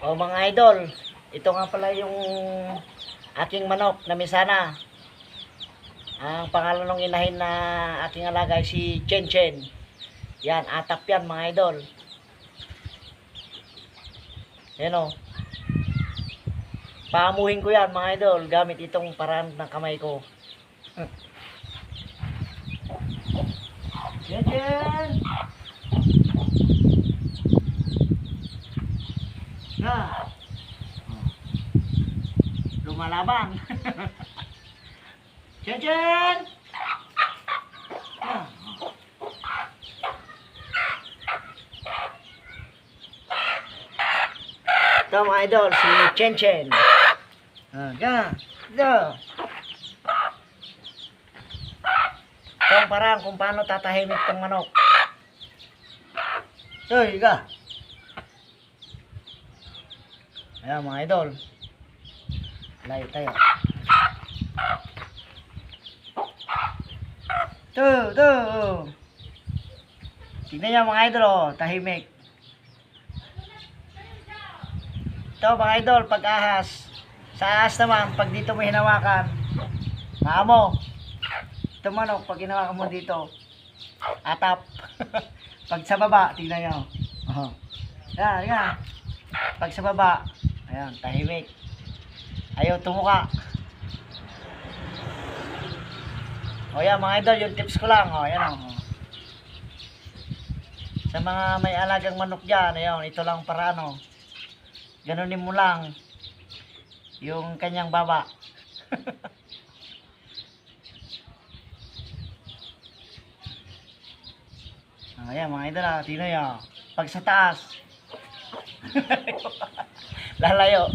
O mga idol, ito nga pala yung aking manok na misana. Ang pangalan ng inahin na aking alaga ay si Chen Chen. Yan, atap yan mga idol. Yan o. Paamuhin ko yan mga idol gamit itong paraan ng kamay ko. Chen Chen! Na! Lumalaban! Chen Chen! Na! Ito mga idol, si Chen Chen. Ito ang parang kung paano tatahimik tong manok. So, higa. Ayan mga idol. Layo tayo. Ito. Tignan nyo mga idol, oh, tahimik. Ito mga idol, pag ahas. Sa ahas naman, pag dito mo hinawakan, maamo. Ito manok, pag hinawakan mo dito, atap. Pag sa baba, tignan nyo. Oh. Yan. Pag sa baba, ayan, tahimik. Ayaw tumuka. O yan mga idol, yung tips ko lang. O yan o. Sa mga may alagang manok dyan, ayan, ito lang para ano. Ganunin mo lang yung kanyang baba. Ayan mga idol, tingnan nyo. Pag sa taas, lalayo.